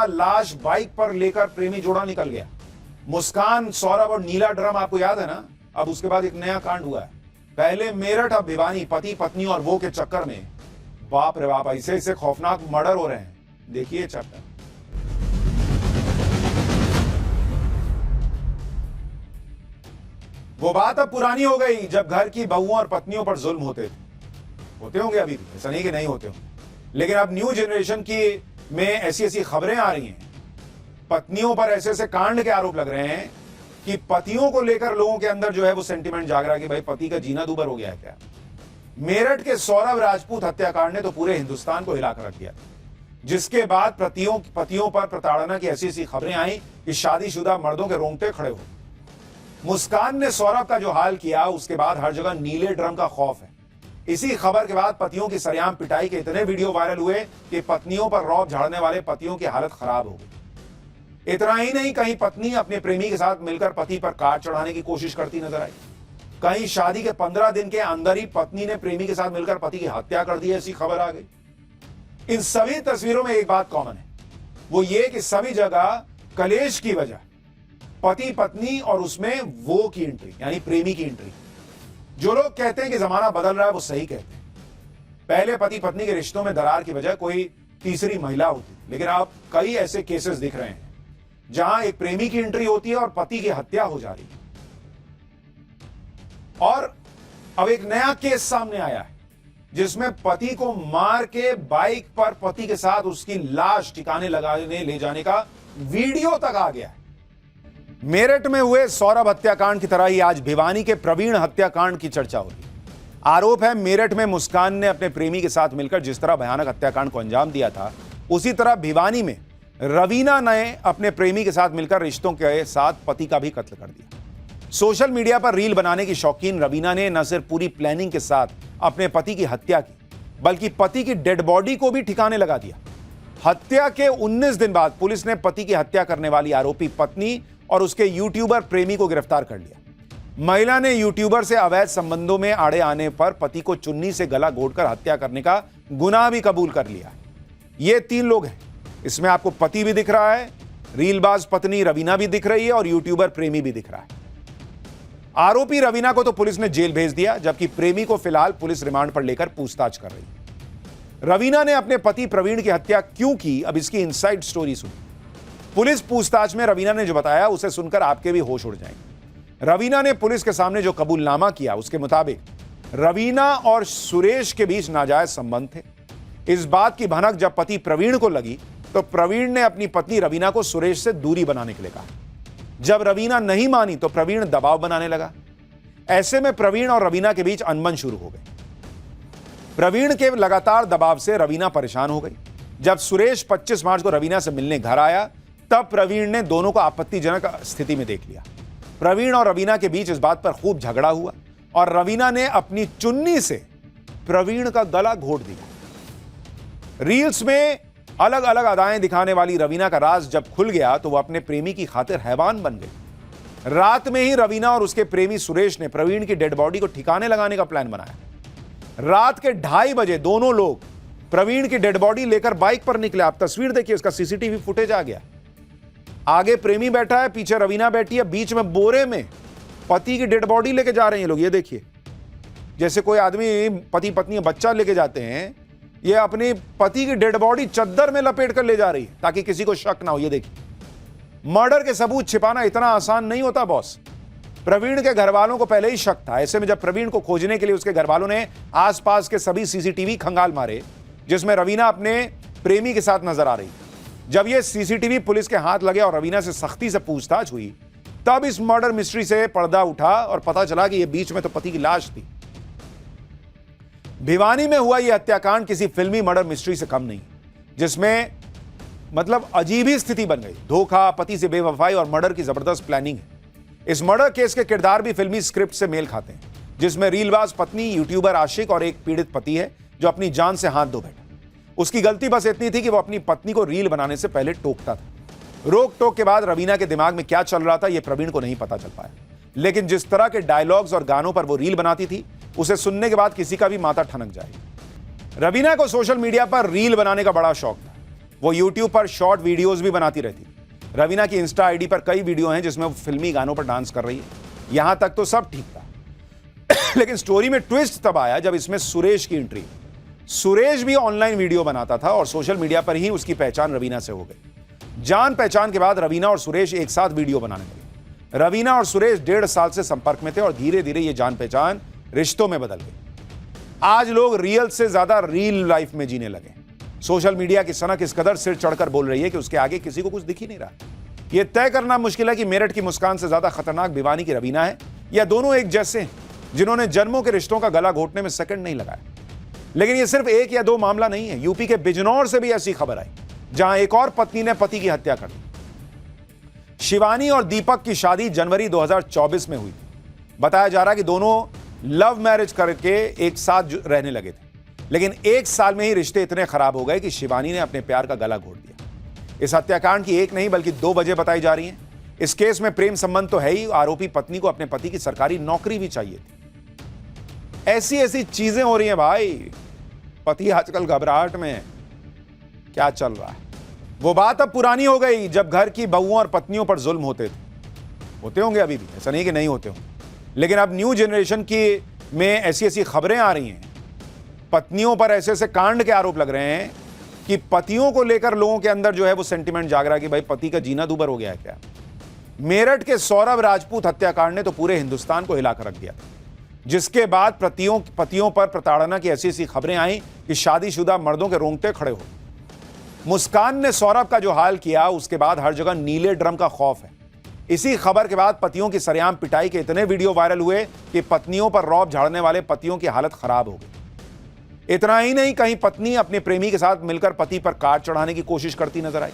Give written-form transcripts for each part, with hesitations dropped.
जिंदा लाश बाइक पर लेकर प्रेमी जोड़ा निकल गया। मुस्कान, सौरभ और नीला ड्रम आपको याद है ना। अब उसके बाद एक नया कांड हुआ है। पहले मेरठ, अब भिवानी। पति पत्नी और वो के चक्कर में बाप रे बाप ऐसे ऐसे खौफनाक मर्डर हो रहे हैं। देखिए चैप्टर। वो बात अब पुरानी हो गई जब घर की बहुओं और पत्नियों पर जुल्म होते होंगे अभी भी, ऐसा नहीं कि नहीं होते होंगे, लेकिन अब न्यू जनरेशन की में ऐसी ऐसी खबरें आ रही हैं, पत्नियों पर ऐसे ऐसे कांड के आरोप लग रहे हैं कि पतियों को लेकर लोगों के अंदर जो है वो सेंटिमेंट जाग रहा है कि भाई पति का जीना दूभर हो गया है क्या। मेरठ के सौरभ राजपूत हत्याकांड ने तो पूरे हिंदुस्तान को हिलाकर रख दिया, जिसके बाद पतियों पर प्रताड़ना की ऐसी ऐसी खबरें आई कि शादीशुदा मर्दों के रोंगटे खड़े हो। मुस्कान ने सौरभ का जो हाल किया, उसके बाद हर जगह नीले ड्रम का खौफ है। इसी खबर के बाद पतियों की सरेआम पिटाई के इतने वीडियो वायरल हुए कि पत्नियों पर रौब झाड़ने वाले पतियों की हालत खराब हो गई। इतना ही नहीं, कहीं पत्नी अपने प्रेमी के साथ मिलकर पति पर काट चढ़ाने की कोशिश करती नजर आई। कहीं शादी के 15 दिन के अंदर ही पत्नी ने प्रेमी के साथ मिलकर पति की हत्या कर दी, ऐसी खबर आ गई। इन सभी तस्वीरों में एक बात कॉमन है, वो ये कि सभी जगह कलेश की वजह पति पत्नी और उसमें वो की एंट्री, यानी प्रेमी की एंट्री। जो लोग कहते हैं कि जमाना बदल रहा है वो सही कहते हैं। पहले पति पत्नी के रिश्तों में दरार की वजह कोई तीसरी महिला होती, लेकिन अब कई ऐसे केसेस दिख रहे हैं जहां एक प्रेमी की एंट्री होती है और पति की हत्या हो जा रही है। और अब एक नया केस सामने आया है जिसमें पति को मार के बाइक पर पति के साथ उसकी लाश ठिकाने लगाने ले जाने का वीडियो तक आ गया है। मेरठ में हुए सौरभ हत्याकांड की तरह ही आज भिवानी के प्रवीण हत्याकांड की चर्चा हो रही है। आरोप है मेरठ में मुस्कान ने अपने प्रेमी के साथ मिलकर जिस तरह भयानक हत्याकांड को अंजाम दिया था, उसी तरह भिवानी में रवीना ने अपने प्रेमी के साथ मिलकर रिश्तों के साथ पति का भी कत्ल कर दिया। सोशल मीडिया पर रील बनाने की शौकीन रवीना ने न सिर्फ पूरी प्लानिंग के साथ अपने पति की हत्या की, बल्कि पति की डेड बॉडी को भी ठिकाने लगा दिया। हत्या के 19 दिन बाद पुलिस ने पति की हत्या करने वाली आरोपी पत्नी और उसके यूट्यूबर प्रेमी को गिरफ्तार कर लिया। महिला ने यूट्यूबर से अवैध संबंधों में आड़े आने पर पति को चुन्नी से गला घोंटकर हत्या करने का गुनाह भी कबूल कर लिया। ये 3 लोग हैं। इसमें आपको पति भी दिख रहा है, रीलबाज पत्नी रवीना भी दिख रही है और यूट्यूबर प्रेमी भी दिख रहा है। आरोपी रवीना को तो पुलिस ने जेल भेज दिया, जबकि प्रेमी को फिलहाल पुलिस रिमांड पर लेकर पूछताछ कर रही है। रवीना ने अपने पति प्रवीण की हत्या क्यों की, अब इसकी इनसाइड स्टोरी सुनी। पुलिस पूछताछ में रवीना ने जो बताया उसे सुनकर आपके भी होश उड़ जाएंगे। रवीना ने पुलिस के सामने जो कबूलनामा किया उसके मुताबिक रवीना और सुरेश के बीच नाजायज संबंध थे। इस बात की भनक जब पति प्रवीण को लगी तो प्रवीण ने अपनी पत्नी रवीना को सुरेश से दूरी बनाने के लिए कहा। जब रवीना नहीं मानी तो प्रवीण दबाव बनाने लगा। ऐसे में प्रवीण और रवीना के बीच अनबन शुरू हो गई। प्रवीण के लगातार दबाव से रवीना परेशान हो गई। जब सुरेश 25 मार्च को रवीना से मिलने घर आया तब प्रवीण ने दोनों को आपत्तिजनक स्थिति में देख लिया। प्रवीण और रवीना के बीच इस बात पर खूब झगड़ा हुआ और रवीना ने अपनी चुन्नी से प्रवीण का गला घोंट दिया। रील्स में अलग अलग अदाएं दिखाने वाली रवीना का राज जब खुल गया तो वह अपने प्रेमी की खातिर हैवान बन गई। रात में ही रवीना और उसके प्रेमी सुरेश ने प्रवीण की डेड बॉडी को ठिकाने लगाने का प्लान बनाया। रात के 2:30 बजे दोनों लोग प्रवीण की डेड बॉडी लेकर बाइक पर निकले। आप तस्वीर देखिए, उसका सीसीटीवी फुटेज आ गया। आगे प्रेमी बैठा है, पीछे रवीना बैठी है, बीच में बोरे में पति की डेड बॉडी लेके जा रहे हैं लोग। ये देखिए, जैसे कोई आदमी पति पत्नी बच्चा लेके जाते हैं, ये अपनी पति की डेड बॉडी चद्दर में लपेट कर ले जा रही है ताकि किसी को शक ना हो। ये देखिए, मर्डर के सबूत छिपाना इतना आसान नहीं होता बॉस। प्रवीण के घर वालों को पहले ही शक था। ऐसे में जब प्रवीण को खोजने के लिए उसके घर वालों ने आसपास के सभी सीसीटीवी खंगाल मारे जिसमें रवीना अपने प्रेमी के साथ नजर आ रही। जब यह सीसीटीवी पुलिस के हाथ लगे और रवीना से सख्ती से पूछताछ हुई तब इस मर्डर मिस्ट्री से पर्दा उठा और पता चला कि यह बीच में तो पति की लाश थी। भिवानी में हुआ यह हत्याकांड किसी फिल्मी मर्डर मिस्ट्री से कम नहीं, जिसमें मतलब अजीब ही स्थिति बन गई। धोखा, पति से बेवफाई और मर्डर की जबरदस्त प्लानिंग है। इस मर्डर केस के किरदार भी फिल्मी स्क्रिप्ट से मेल खाते हैं, जिसमें रीलबाज पत्नी, यूट्यूबर आशिक और एक पीड़ित पति है जो अपनी जान से हाथ धो बैठा। उसकी गलती बस इतनी थी कि वो अपनी पत्नी को रील बनाने से पहले टोकता था। रोक टोक के बाद रवीना के दिमाग में क्या चल रहा था यह प्रवीण को नहीं पता चल पाया, लेकिन जिस तरह के डायलॉग्स और गानों पर वो रील बनाती थी उसे सुनने के बाद किसी का भी माथा ठनक जाए। रवीना को सोशल मीडिया पर रील बनाने का बड़ा शौक था। वो यूट्यूब पर शॉर्ट वीडियोस भी बनाती रहती। रवीना की इंस्टा आईडी पर कई वीडियो हैं जिसमें वो फिल्मी गानों पर डांस कर रही है। यहां तक तो सब ठीक था लेकिन स्टोरी में ट्विस्ट तब आया जब इसमें सुरेश की एंट्री। सुरेश भी ऑनलाइन वीडियो बनाता था और सोशल मीडिया पर ही उसकी पहचान रवीना से हो गई। जान पहचान के बाद रवीना और सुरेश एक साथ वीडियो बनाने लगे। रवीना और सुरेश 1.5 साल से संपर्क में थे और धीरे धीरे ये जान पहचान रिश्तों में बदल गई। आज लोग रियल से ज्यादा रील लाइफ में जीने लगे। सोशल मीडिया की सनक इस कदर सिर चढ़कर बोल रही है कि उसके आगे किसी को कुछ दिख ही नहीं रहा। यह तय करना मुश्किल है कि मेरठ की मुस्कान से ज्यादा खतरनाक भिवानी की रवीना है या दोनों एक जैसे हैं जिन्होंने जन्मों के रिश्तों का गला घोटने में सेकंड नहीं लगाया। लेकिन यह सिर्फ 1 या 2 मामला नहीं है। यूपी के बिजनौर से भी ऐसी खबर आई जहां एक और पत्नी ने पति की हत्या कर दी। शिवानी और दीपक की शादी जनवरी 2024 में हुई। बताया जा रहा है कि दोनों लव मैरिज करके एक साथ रहने लगे थे, लेकिन 1 साल में ही रिश्ते इतने खराब हो गए कि शिवानी ने अपने प्यार का गला घोट दिया। इस हत्याकांड की एक नहीं बल्कि 2 वजह बताई जा रही हैं। इस केस में प्रेम संबंध तो है ही, आरोपी पत्नी को अपने पति की सरकारी नौकरी भी चाहिए थी। ऐसी ऐसी चीजें हो रही हैं भाई। पति आजकल घबराहट में है। क्या चल रहा है? वो बात अब पुरानी हो गई जब घर की बहुओं और पत्नियों पर जुल्म होते थे। होते होंगे अभी भी, ऐसा नहीं कि नहीं होते होंगे, लेकिन अब न्यू जनरेशन की में ऐसी ऐसी खबरें आ रही हैं। पत्नियों पर ऐसे ऐसे कांड के आरोप लग रहे हैं कि पतियों को लेकर लोगों के अंदर जो है वो सेंटिमेंट जाग रहा है कि भाई पति का जीना दूभर हो गया है क्या। मेरठ के सौरभ राजपूत हत्याकांड ने तो पूरे हिंदुस्तान को हिलाकर रख दिया, जिसके बाद पतियों पर प्रताड़ना की ऐसी ऐसी खबरें आई कि शादीशुदा मर्दों के रोंगटे खड़े हो। मुस्कान ने सौरभ का जो हाल किया उसके बाद हर जगह नीले ड्रम का खौफ है। इसी खबर के बाद पतियों की सरेआम पिटाई के इतने वीडियो वायरल हुए कि पत्नियों पर रौब झाड़ने वाले पतियों की हालत खराब हो गई। इतना ही नहीं, कहीं पत्नी अपने प्रेमी के साथ मिलकर पति पर काट चढ़ाने की कोशिश करती नजर आई।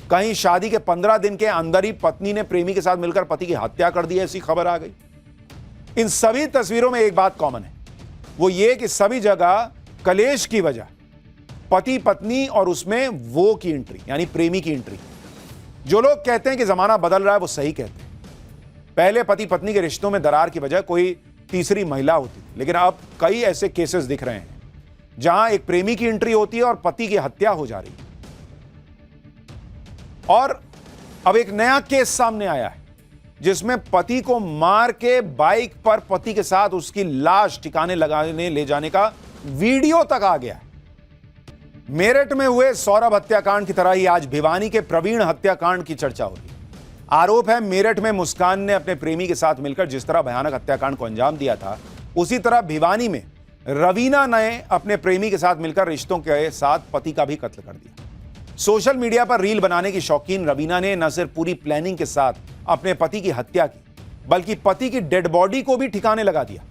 कहीं शादी के 15 दिन के अंदर ही पत्नी ने प्रेमी के साथ मिलकर पति की हत्या कर दी, ऐसी खबर आ गई। इन सभी तस्वीरों में एक बात कॉमन है, वो ये कि सभी जगह कलेश की वजह पति पत्नी और उसमें वो की एंट्री, यानी प्रेमी की एंट्री। जो लोग कहते हैं कि जमाना बदल रहा है वो सही कहते हैं। पहले पति पत्नी के रिश्तों में दरार की वजह कोई तीसरी महिला होती थी, लेकिन अब कई ऐसे केसेस दिख रहे हैं जहां एक प्रेमी की एंट्री होती है और पति की हत्या हो जा रही है। और अब एक नया केस सामने आया है जिसमें पति को मार के बाइक पर पति के साथ उसकी लाश ठिकाने लगाने ले जाने का वीडियो तक आ गया है। मेरठ में हुए सौरभ हत्याकांड की तरह ही आज भिवानी के प्रवीण हत्याकांड की चर्चा हो रही है। आरोप है मेरठ में मुस्कान ने अपने प्रेमी के साथ मिलकर जिस तरह भयानक हत्याकांड को अंजाम दिया था, उसी तरह भिवानी में रवीना ने अपने प्रेमी के साथ मिलकर रिश्तों के साथ पति का भी कत्ल कर दिया। सोशल मीडिया पर रील बनाने की शौकीन रवीना ने न सिर्फ पूरी प्लानिंग के साथ अपने पति की हत्या की, बल्कि पति की डेड बॉडी को भी ठिकाने लगा दिया।